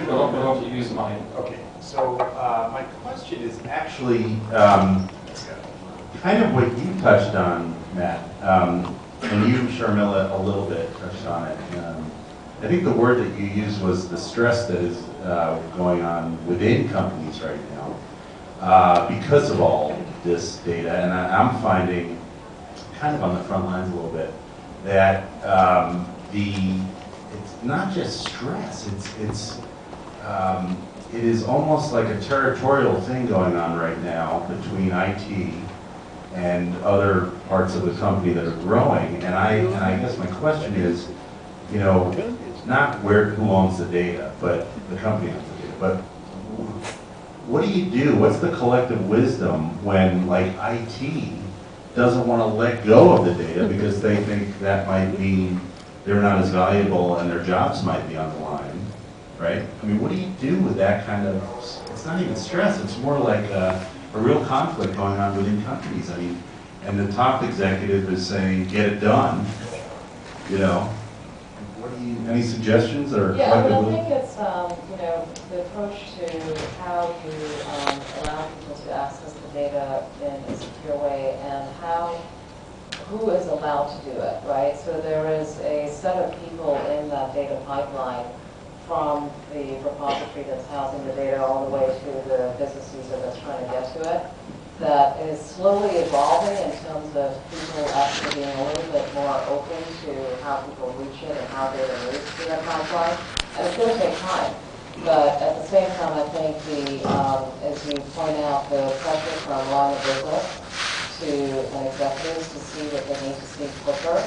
Don't you use mine? Okay, so my question is actually kind of what you touched on, Matt, and you, Sharmila, a little bit touched on it. I think the word that you used was the stress that is going on within companies right now because of all this data, and I'm finding, kind of on the front lines a little bit, that it's not just stress, it is almost like a territorial thing going on right now between IT and other parts of the company that are growing. And I guess my question is, you know, not who owns the data, but the company owns the data. But what do you do? What's the collective wisdom when, like, IT doesn't want to let go of the data because they think that might mean they're not as valuable and their jobs might be on the line, right? I mean, what do you do with that kind of, it's not even stress, it's more like a real conflict going on within companies. I mean, and the top executive is saying, get it done, you know. Any suggestions or? Yeah, I think it's you know, the approach to how you allow people to access the data in a secure way, and who is allowed to do it, right? So there is a set of people in that data pipeline, from the repository that's housing the data all the way to the business user that's trying to get to it, that is slowly evolving in terms of people actually being a little bit more open to how people reach it and how data moves through that pipeline. And it's going to take time. But at the same time, I think as you point out, the pressure from line of business to executives to see what they need to see quicker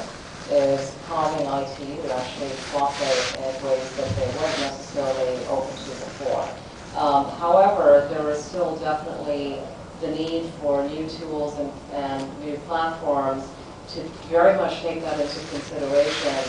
is causing IT to actually cooperate in ways that they weren't necessarily open to before. However, there is still definitely the need for new tools and new platforms to very much take that into consideration.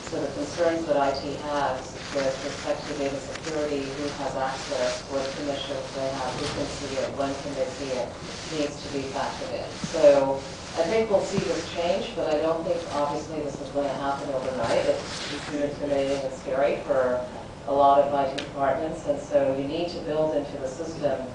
So the concerns that IT has with respect to data security, who has access, what permissions they have, who can see it, when can they see it, needs to be factored in. So I think we'll see this change, but I don't think obviously this is going to happen overnight. It's intimidating and scary for a lot of IT departments, and so you need to build into the system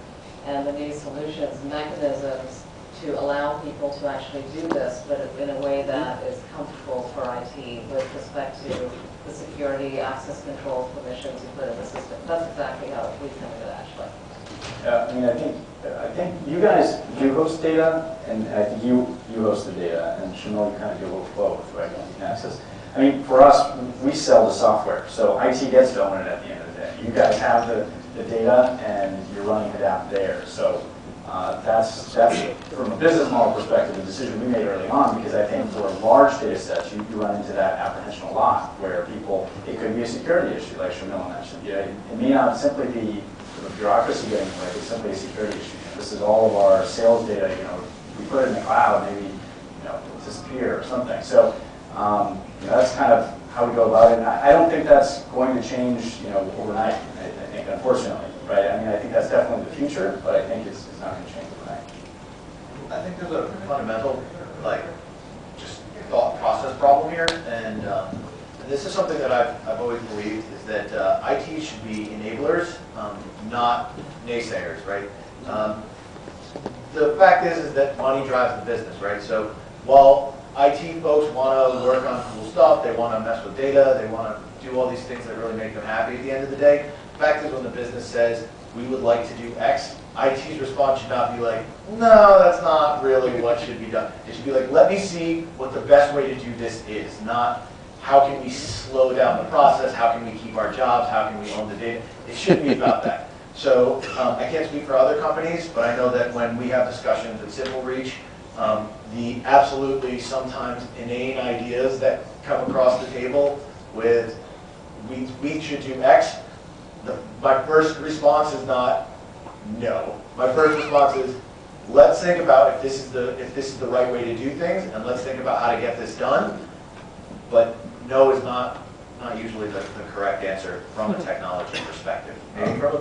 and the new solutions, mechanisms to allow people to actually do this, but in a way that is comfortable for IT with respect to the security, access control, permissions you put in the system. That's exactly how we come to it, actually. I mean, I think you guys do host data, and I think you host the data, and Shamil, you kind of do a little both, right? You can access. I mean, for us, we sell the software, so IT gets to own it at the end of the day. You guys have the data, and you're running it out there. So that's from a business model perspective, a decision we made early on, because I think for large data sets, you run into that apprehension a lot, where it could be a security issue, like Shamil mentioned. You know, it may not simply be the bureaucracy getting away, it's simply a security issue. This is all of our sales data. You know, we put it in the cloud, maybe it'll disappear or something. So that's kind of how we go about it. And I don't think that's going to change, overnight. I think, unfortunately, right? I mean, I think that's definitely the future, but I think it's not going to change overnight. I think there's a fundamental, just thought process problem here, and this is something that I've always believed, is that IT should be enablers, not naysayers, right? The fact is that money drives the business, right? So while IT folks want to work on cool stuff, they want to mess with data, they want to do all these things that really make them happy at the end of the day, the fact is when the business says, we would like to do X, IT's response should not be like, no, that's not really what should be done. It should be like, let me see what the best way to do this is, not how can we slow down the process, how can we keep our jobs, how can we own the data. It shouldn't be about that. So I can't speak for other companies, but I know that when we have discussions at Civil Reach, the absolutely sometimes inane ideas that come across the table with, we should do X, my first response is not no. My first response is, let's think about if this is the right way to do things, and let's think about how to get this done. But no is not usually the correct answer from a technology perspective. Maybe from a